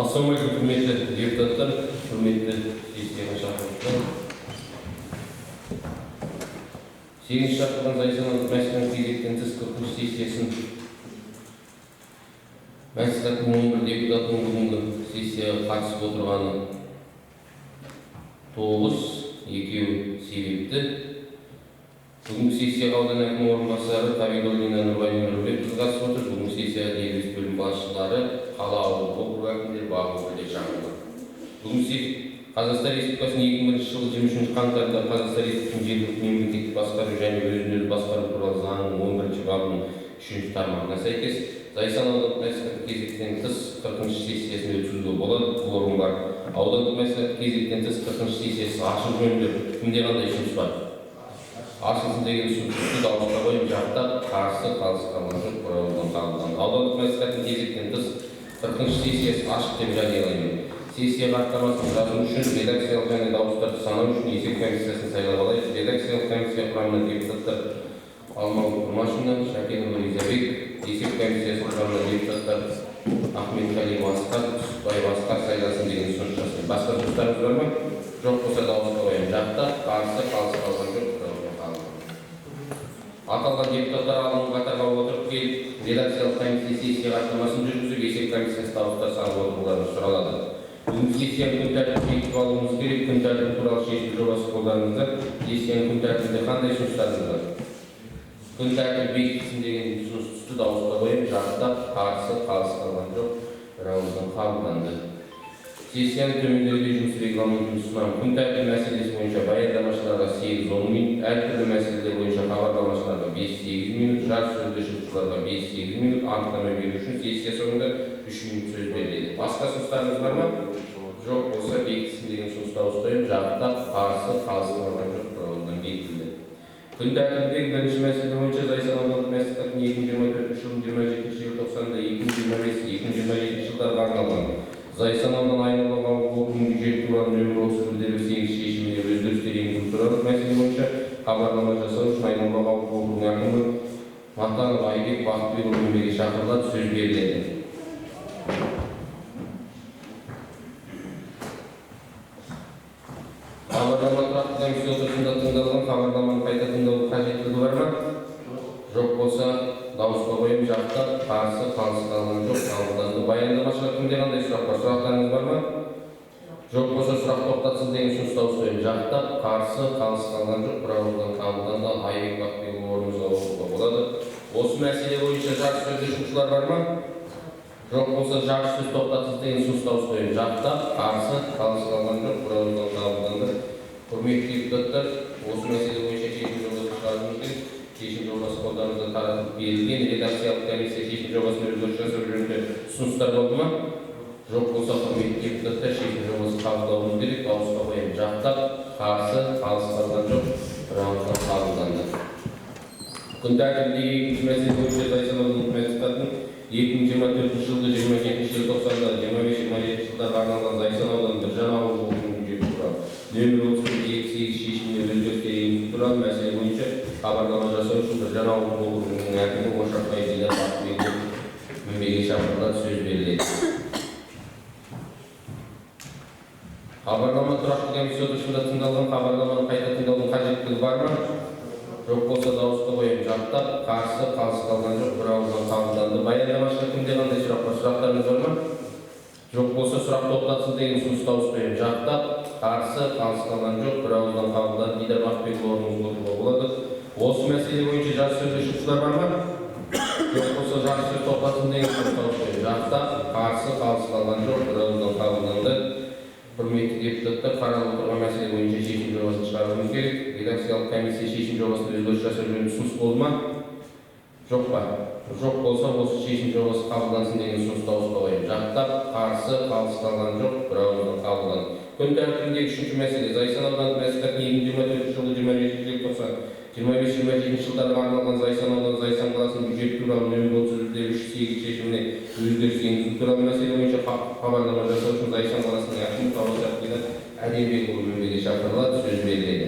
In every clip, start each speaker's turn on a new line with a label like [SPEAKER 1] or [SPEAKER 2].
[SPEAKER 1] Ассалаумағалейкум, құрметті депутаттар, құрметті сессияға шақырылған. 8-ші шақырылған Зайсан мәслихатының кезектен тыс 40-ші сессиясын мәслихаттың 11 депутатының бүгінгі сессияға қатысып отырғаны 9, екеуі себепті. Бүгінгі сессияға аудан әкімінің орынбасары Табидолдина Нұрбай-Нұрбекқызы қатысып отыр. Бүгінгі сессияға дербес бөлім басшылары, қала ауылдық округ әкімдері, бақ өкілдері шақырылды. Бүгінгі Қазақстан Республикасының 2001 жылы 23 қаңтарда Қазақстан Республикасының жергілікті мемлекеттік басқару және өзін-өзі басқару туралы заңының 11 бабының 3 тармағына сәйкес Зайсан аудандық мәслихаты кезектен тыс 40-ші сессиясын өткізуге болады. Кворум бар. Аудандық мәслихаты кезектен тыс 40-ші сессиясы ашық жөнінде кімде қандай ұсыныс бар? Ашылсын деген ұсынысты дауысқа қойып, жақтап, қарсы, қалыс қалған жоқ, құралдан қабылданды. Аудандық мәслихаттың кезектен тыс 40-ші сессиясы ашық деп жариялаймын. Сессия хаттамасын жазу үшін редакциялық және дауыстарды санау үшін есеп комиссиясын сайлап алайық. Редакциялық комиссия құрамына депутаттар Алмагүл Құрмашина, Шакенова Ризабек, есеп комиссиясы құрамына депутаттар Ахмет Қалиев Асқар, Түсіпбаев Асқар сайласын деген ұсыныс жасаймын. Басқа ұсыныстарыңыз бар ма? Жоқ болса дауысқа қоямын. Жақтап, қарсы, қалыс қалған жоқ. Аталған депутаттар алдыңғы қатарға отырып келіп, редакциялық комиссия сессия хаттамасын жүргізіп, есеп комиссиясы дауыстар санап отыруларын сұралады. Бүгінгі сессияның күн тәртібін бекітіп алуымыз керек. Күн тәртібі туралы шешім жобасы қолданыңыздар. Сессияның күн тәртібінде қандай ұсыныстарыңыз бар? Күн тәртібі бекітілсін деген ұсынысты дауысқа қойып, жақтап, қарсы, қалыс қалған жоқ, бірауыздан қабылданды. Сессияның төмендегідей жұмыс регламентін ұсынамын. Күн тәртібі мәселесі бойынша баяндамашыларға 8-10 минут, әртүрлі мәселелер бойынша хабарламашыларға 5-8 минут, жарыссөйлеушілерге 5-8 минут, анықтама беру үшін сессия соңында 3 минут сөз беріледі. Басқа ұсыныстарыңыз бар ма? Жоқ болса бекітілсін деген ұсыныс дауыс қойып, жақтап, қарсы, қалыс қалған жоқ, бірауыздан бекітілді. Күн тәртібіндегі бірінші мәселе бойынша Зайсан аудандық мәслихаттың 2024 жылдың 27 желтоқсанда 2025-2027 жылдарға арналған Зайсан ауданы айналым округінің бюджеті туралы нөмір 31-8 шешіміне өзгерістер енгізу туралы мәселе бойынша хабарлама жасау үшін айналым округінің әкімі Матанов Айбек Бақтыбекұлы шақырылады, сөз беріледі. Хабарлама тұрақты комиссия отырысында тыңдалған хабарламаны қайта тыңдауға қажеттілігі бар ма? Жоқ болса дауысқа қойып, жақтап, қарсы, қалыс қалған жоқ, қабылданды. Баяндамашылар кімде қандай сұрақ бар? Сұрақтарыңыз бар ма? Жоқ болса сұрақ тоқтатсын деген ұсыныс дауыс қойып, жақтап, қарсы, қалыс қалған жоқ, бірауыздан қабылданды. Айбек Бақтыбекұлы орныңызға отыруға болады. Осы мәселе бойынша жарыссөйлеушілер бар ма? Жоқ болса жарыссөз тоқтатсын деген ұсыныс дауыс қойып, жақтап, қарсы, қалыс қалған жоқ, бірауыздан қабылданды. Құрметті депутаттар, осы мәселе бойынша шешім жобасы шығаруымыз керек. Шешім жобасы қолдарыңызға таратылып берілген. Редакциялық комиссия шешім жобасына өзгеріс жасау жөнінде ұсыныстар болды ма? Жоқ болса, құрметті депутаттар, шешім жобасын қабылдауымыз керек. Дауысқа қоямын. Жақтап, қарсы, қалыс қалған жоқ, бірауыздан қабылданды. Күн тәртібіндегі екінші мәселе бойынша Зайсан аудандық мәслихаттың 2024 жылғы 27 желтоқсанда 25-27 жылдарға арналған Зайсан ауданы Біржан ауылдық округінің бюджеті туралы нөмір 31-8 шешіміне өзгерістер енгізу туралы мәселе бойынша хабарлама жасау үшін Біржан ауылдық округінің әкімі Ошақбай Дидар Бақтыбекұлы шақырылады, сөз беріледі. Хабарлама тұрақты комиссия отырысында тыңдалған хабарламаны қайта тыңдаудың қажеттілігі бар ма? Жоқ болса дауысқа қойып, жақтап, қарсы, қалыс қалған жоқ, бірауыздан қабылданды. Баяндамашылар кімде қандай сұрақ бар? Сұрақтарыңыз бар ма? Жоқ болса сұрақ тоқтатсын деген ұсыныс дауыс қойып, жақтап, қарсы, қалыс қалған жоқ, бірауыздан қабылданды. Дидар Бақтыбекұлы орныңызға отыруға болады. Осы мәселе бойынша жарыссөйлеушілер бар ма? Жоқ болса жарыссөз тоқтатсын деген ұсыныс дауыс қойып, жақтап, қарсы, қалыс қалған жоқ, бірауыздан қабылданды. Құрметті депутаттар, қаралып отырған мәселе бойынша шешім жобасын шығаруымыз керек. Редакциялық комиссия шешім жобасына өзгеріс жасау жөнінде ұсыныс болды ма? Жоқ па? Жоқ болса, осы шешім жобасы қабылдансын деген ұсыныс дауысқа қоямын. Жақтап, қарсы, қалыс қалған жоқ, бірауыздан қабылданды. Күн тәртібіндегі үшінші мәселе Зайсан аудандық мәслихаттың 2024 жылғы 27 желтоқсан 25-27 жылдарға арналған Зайсан ауданы Зайсан қаласының бюджеті туралы нөмір 31-8 шешіміне өзгеріс енгізу туралы мәселе бойынша хабарлама жасау үшін Зайсан қаласының әкімі Әдембекұлы шақырылады, сөз беріледі.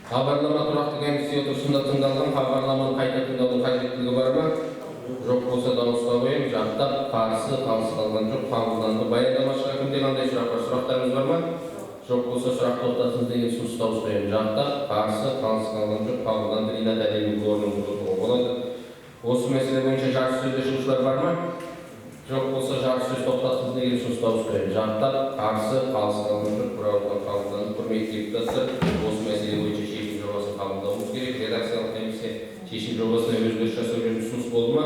[SPEAKER 1] Хабарлама тұрақты комиссия отырысында тыңдалған хабарламаны қайта тыңдаудың қажеттілігі бар ма? Жоқ болса дауысқа қоямын. Жақтап, қарсы, қалыс қалған жоқ, қабылданды. Баяндамашыға кімде қандай сұрақ бар? Сұрақтарыңыз бар ма? Жоқ болса сұрақ тоқтатыңыз деген ұсыныс дауыс қоямын. Жақтап, қарсы, қалыс қалған жоқ, қабылданды. Ринат әдемі орныңызға отыруға болады. Осы мәселе бойынша жарыс сөйлесушілер бар ма? Жоқ болса жарыс сөз тоқтатыңыз деген ұсыныс дауыс қоямын. Жақтап, қарсы, қалыс қалған жоқ, бірауыздан қабылданды. Құрметті депутаттар, осы мәселе бойынша шешім жобасын қабылдауымыз керек. Редакциялық комиссия шешім жобасына өзгеріс жасау жөнінде ұсыныс болды ма?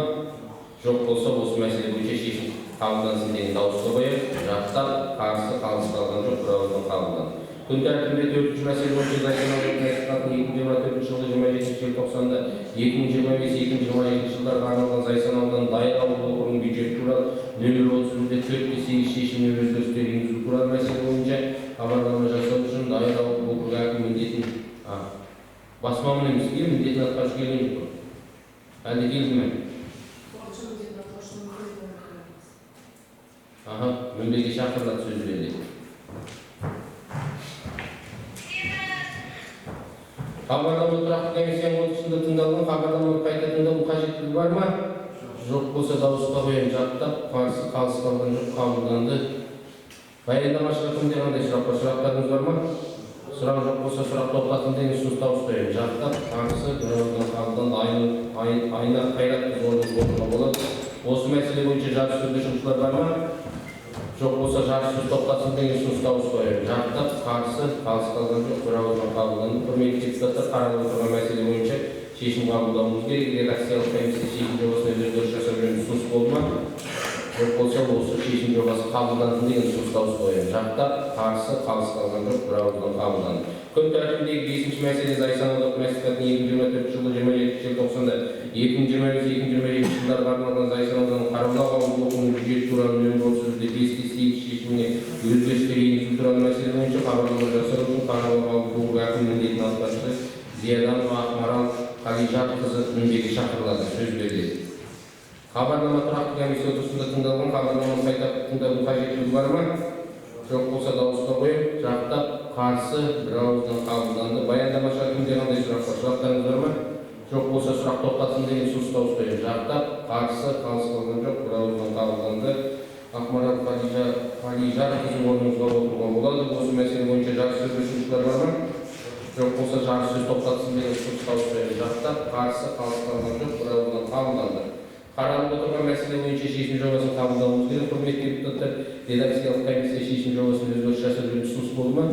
[SPEAKER 1] Жоқ болса осы мәселе бойынша шешім қабылдансын деген дауысқа қоямын. Жақтап, қарсы, қалыс қалған жоқ, бірауыздан қабылданды. Күн тәртібінде 4-ші мәселе бойынша Зайсан ауданы мәслихатының 2024 жылғы 27 желтоқсанда 2025-2027 жылдарға арналған Зайсан ауданы Дайыр ауылдық округінің бюджеті туралы нөмір 30-де 4-8 шешіміне өзгерістер енгізу туралы мәселе бойынша хабарлама жасау үшін Дайыр ауылдық округі әкімі міндетін бас маман емес, міндетін атқарушы келген жоқ. Әлде келді ме? Мінбеге шақырылады, сөз беріледі. Хабарлама тұрақты комиссияның отырысында тыңдалған хабарламаны қайта тыңдау қажеттілігі бар ма? Жоқ болса дауысқа қоямын. Жақтап, қарсы, қалыс қалған жоқ, қабылданды. Баяндамашыға кімде қандай сұрақ бар? Сұрақтарыңыз бар ма? Сұрақ жоқ болса сұрақ тоқтатыңыз деген ұсыныс дауыс қоямын. Жақтап, қарсы, бірауыздан қабылданды. Айна Қайратқызы орныңызға отыруға болады. Осы мәселе бойынша жарыс сөйлесушілер бар ма? Жоқ болса жарыс сөз тоқтатсын деген ұсыныс дауыс қоямын. Жақтап, қарсы, қалыс қалған жоқ, бірауыздан қабылданды. Құрметті депутаттар, қаралып отырған мәселе бойынша шешім қабылдауымыз керек. Редакциялық комиссия шешім жобасына өзгеріс жасау жөнінде ұсыныс болды ма? Жоқ болса осы шешім жобасы қабылдансын деген ұсыныс дауыс қоямын. Жақтап, қарсы, қалыс қалған жоқ, бірауыздан қабылданды. Күн тәртібіндегі 5-ші мәселе Зайсан аудандық мәслихатының 2024 жылғы 27 желтоқсанда 2025-2027 жылдарға арналған Зайсан ауданының Қарабұлақ ауылдық округінің бюджеті туралы нөмір 30-де 5-8 шешіміне өзгерістер енгізу туралы мәселе бойынша хабарлама жасау үшін Қарабұлақ ауылдық округі әкімі міндетін атқарушы Зияданова Ақмарал Қалижанқызы мінбеге шақырылады, сөз беріледі. Хабарлама тұрақты комиссия отырысында тыңдалған хабарламаны қайта тыңдаудың қажеттілігі бар ма? Жоқ болса дауысқа қоямын. Жақтап, қарсы, бірауыздан қабылданды. Баяндамашыға кімде қандай сұрақ бар? Сұрақтарыңыз бар ма? Жоқ болса сұрақ тоқтатсын деген ұсыныс дауыс қоямын. Жақтап, қарсы, қалыс қалған жоқ, бірауыздан қабылданды. Ақмарал Қалижанқызы орныңызға отыруға болады. Осы мәселе бойынша жарыс сөйлесушілер бар ма? Жоқ болса жарыс сөз тоқтатсын деген ұсыныс дауыс қоямын. Жақтап, қарсы, қалыс қалған жоқ, бірауыздан қабылданды. Қаралып отырған мәселе бойынша шешім жобасын қабылдауымыз керек. Құрметті депутаттар, редакциялық комиссия шешім жобасын өзгеріс жасау жөнінде ұсыныс болды ма?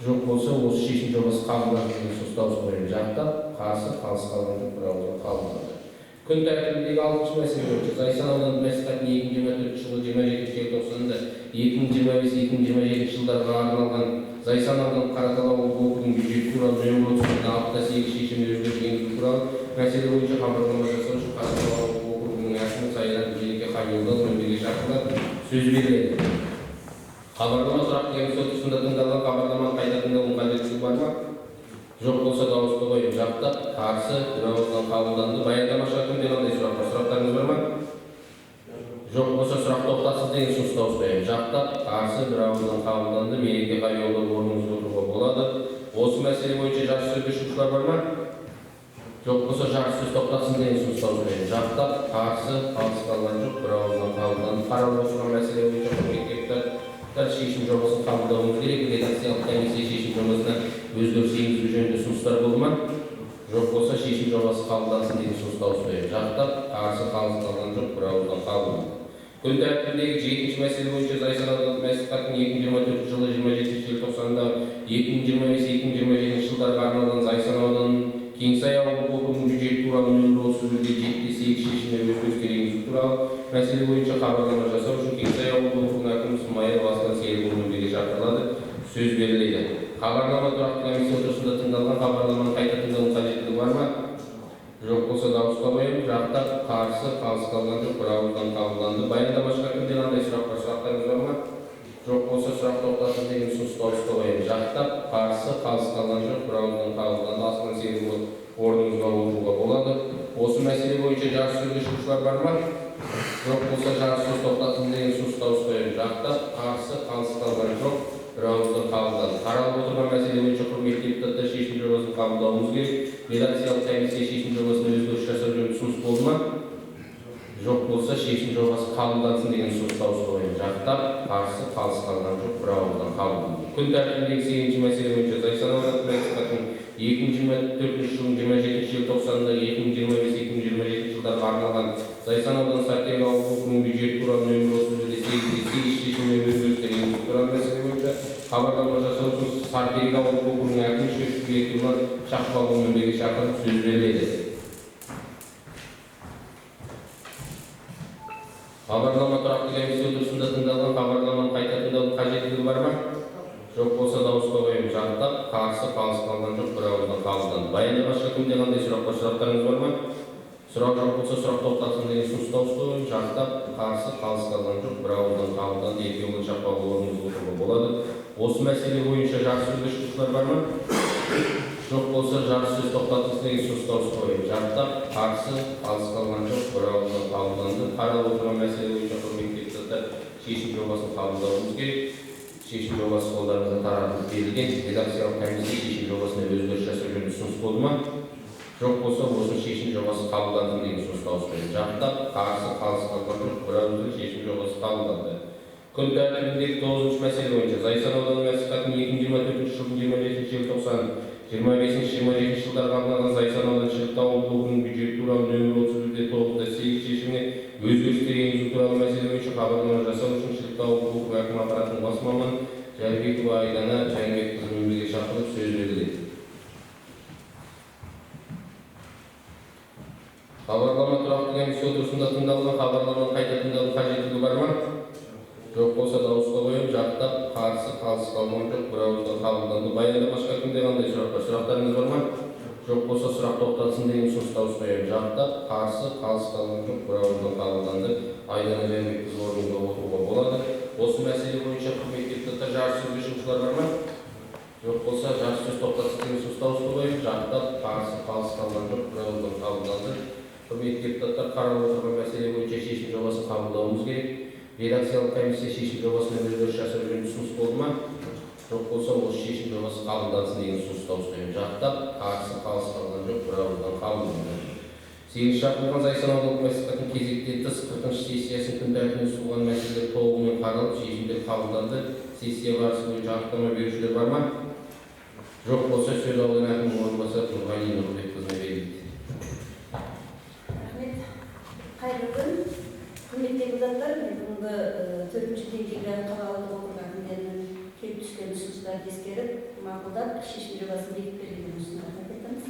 [SPEAKER 1] Жоқ болса осы шешім жобасы қабылданды деген ұсыныс дауыс қоямын. Жақтап, қарсы, қалыс қалған жоқ, бірауыздан қабылданды. Күн тәртібіндегі 6-шы мәселе бойынша Зайсан аудандық мәслихатының 2024 жылғы 27 желтоқсанда 2025-2027 жылдарға арналған Зайсан аудандық Қаратал ауылдық округінің бюджеті туралы нөмір 30-де 6-8 шешіміне өзгеріс енгізу туралы мәселе бойынша хабарлама жасау үшін Қаратал ауылдық округінің әкімі Сайран Желеке Қайолдан мінбеге шақырылады, сөз беріледі. Хабарлама тұрақты комиссия отырысында тыңдалған хабарламаны қайта тыңдаудың қажеттілігі бар ма? Жоқ болса дауысқа қоямын. Жақтап, қарсы, бірауыздан қабылданды. Баяндамашыға кімде қандай сұрақ бар? Сұрақтарыңыз бар ма? Жоқ болса сұрақ тоқтатсын деген ұсыныс дауыс қоямын. Жақтап, қарсы, бірауыздан қабылданды. Мереке Қайолда орныңызға отыруға болады. Осы мәселе бойынша жарыс сөйлесушілер бар ма? Жоқ болса жарыс сөз тоқтатсын деген ұсыныс дауыс қоямын. Жақтап, қарсы, қалыс қалған жоқ, бірауыздан қабылданды. Қаралып отырған мәселе бойынша құрметті депутаттар, шешім жобасын қабылдауымыз керек. Редакциялық комиссия шешім жобасына өзгеріс енгізу жөнінде ұсыныстар болды ма? Жоқ болса шешім жобасы қабылдансын деген ұсыныс дауыс қоямын. Жақтап, қарсы, қалыс қалған жоқ, бірауыздан қабылданды. Күн тәртібіндегі 7-ші мәселе бойынша Зайсан аудандық мәслихаттың 2024 жылы 27 желтоқсанда 2025-2027 жылдарға арналған Зайсан ауданының Кеңсай ауылдық округінің бюджеті туралы нөмір 30-де 7-8 шешіміне өзгерістер енгізу туралы мәселе бойынша хабарлама жасау үшін Кеңсай ауылдық округінің әкімі Смайыл Асқар Серікұлы мінбеге шақырылады, сөз беріледі. Хабарлама тұрақты комиссия отырысында тыңдалған хабарламаны қайта тыңдаудың қажеттілігі бар ма? Жоқ болса дауысқа қоямын. Жақтап, қарсы, қалыс қалған жоқ, бірауыздан қабылданды. Баяндамашыға кімде қандай сұрақ бар? Сұрақтарыңыз бар ма? Жоқ болса сұрақ тоқтатсын деген ұсыныс дауысқа қоямын. Жақтап, қарсы, қалыс қалған жоқ, бірауыздан қабылданды. Асқар Серікұлы орныңызға отыруға болады. Осы мәселе бойынша жарыс сөйлесушілер бар ма? Жоқ болса жарыс сөз тоқтатсын деген ұсыныс дауыс қоямын. Жақтап, қарсы, қалыс қалған жоқ, бірауыздан қабылданды. Қаралып отырған мәселе бойынша құрметті депутаттар, шешім жобасын қабылдауымыз керек. Редакциялық комиссия шешім жобасына өзгеріс жасау жөнінде ұсыныс болды ма? Жоқ болса, шешім жобасы қабылдансын деген ұсыныс дауыс қоямын. Жақтап, қарсы, қалыс қалған жоқ, бір ауыздан қабылданды. Күн тәртібіндегі 8-ші мәселе бойынша Зайсан аудандық мәслихаттың 2024 жылдың 27 желтоқсанында 2025-2027 жылдарға арналған Зайсан ауданы Сарытөбе ауылдық округінің бюджеті туралы нөмір 37-8 шешіміне өзгерістер енгізу туралы мәселе бойынша хабарлама жасау үшін Сарытөбе ауылдық округінің әкімшілік директоры Шақпағұл Мембеге шақырып сөз беріледі. Хабарлама тұрақты комиссия отырысында тыңдалған хабарламаны қайта тыңдаудың қажеттілігі бар ма? Жоқ болса дауысқа қоямын. Жақтап, қарсы, қалыс қалған жоқ, бір ауыздан қабылданды. Баяндамашыға кімде қандай сұрақтарыңыз бар ма? Сұрақ жоқ болса сұрақ тоқтатсын деген ұсыныс дауысқа қоямын. Жақтап, қарсы, қалыс қалған жоқ, бір ауыздан қабылданды. Екеуінің Шақпағұл орныңызға отыруға болады. Осы мәселе бойынша жарты сөзге шығушылар бар ма? Жоқ болса жарты сөз тоқтатылсын деген ұсыныс дауысқа қоямын. Жақтап, қарсы, қалыс қалған жоқ, бір ауыздан қабылданды. Қаралып отырған мәселе бойынша құрметті депутаттар шешім жобасын қабылдауымыз керек. Шешім жобасы қолдарыңызға таратылып берілген. Редакциялық комиссия шешім жобасына өзгеріс жасау жөнінде ұсыныс болды ма? Жоқ болса, осы шешім жобасы қабылданды деген ұсыныс дауыс қоямын. Жақтап, қарсы, қалыс қалған жоқ, бір ауыздан шешім жобасы қабылданды. Күн тәртібіндегі 9-ші мәселе бойынша Зайсан ауданы мәслихатының 2024 жылдың 27 желтоқсан 25-27 жылдарға арналған Зайсан ауданшылық ауылдық округінің бюджеті туралы нөмір 31-9-8 шешіміне өзгерістер енгізу туралы мәселе бойынша хабарлама жасау үшін Шылық ауылдық округ әкім аппаратының бас маманы Жәнібекова Айдана Жәнібекқызы Мембеге шақырып сөз беріледі. Хабарлама тұрақты комиссия отырысында тыңдалған хабарламаны қайта тыңдаудың қажеттілігі бар ма? Жоқ болса дауысқа қоямын. Жақтап, қарсы, қалыс қалған жоқ, бір ауыздан қабылданды. Баяндамашыға кімде қандай сұрақ бар? Сұрақтарыңыз бар ма? Жоқ болса сұрақ тоқтатсын деген ұсыныс дауыс қоямын. Жақтап, қарсы, қалыс қалған жоқ, бір ауыздан қабылданды. Айдана Жәнібекқызы орнында отыруға болады. Осы мәселе бойынша құрметті депутаттар жарты сөзге шығушылар бар ма? Жоқ болса жарты сөз тоқтатсын деген ұсыныс дауыс қоямын. Жақтап, қарсы, қалыс қалған жоқ, бір ауыздан қабылданды. Құрметті депутаттар, қаралып отырған мәселе бойынша шешім жобасын қабылдауымыз керек. Редакциялық комиссия шешім жобасына өзгеріс жасау жөнінде ұсыныс болды ма? Жоқ болса, осы шешім жобасы қабылдансын деген ұсыныс дауыс қоямын. Жақтап, қарсы, қалыс қалған жоқ, бір ауыздан қабылданды. 8-ші шақырылған Зайсан аудандық мәслихаттың кезекте тыс 40-ші сессиясының күн тәртібіне ұсынылған мәселелер толығымен қаралып, шешімдер қабылданды. Сессия барысы бойынша анықтама берушілер бар ма? Жоқ болса, сөз аудан әкімінің орынбасары Нұрғали Нұрбекқызына беріледі.
[SPEAKER 2] Рахмет. Қайырлы күн. Құрметті депутаттар, бүгінгі 4-ші деңгейдегі қалалық округ әкімдерінің келіп түскен ұсыныстарды ескеріп, мақұлдап, шешім жобасын бекітіп берген ұсыныстарға айтамыз.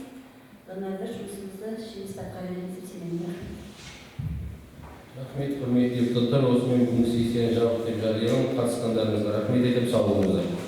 [SPEAKER 2] Донордар жұмысымызды жемісті атқаруымыз деп сенемін.
[SPEAKER 1] Рахмет, құрметті депутаттар, осымен бүгінгі сессияны жабық деп жариялаймын. Қатысқандарыңызға рахмет етіп, сау болыңыздар.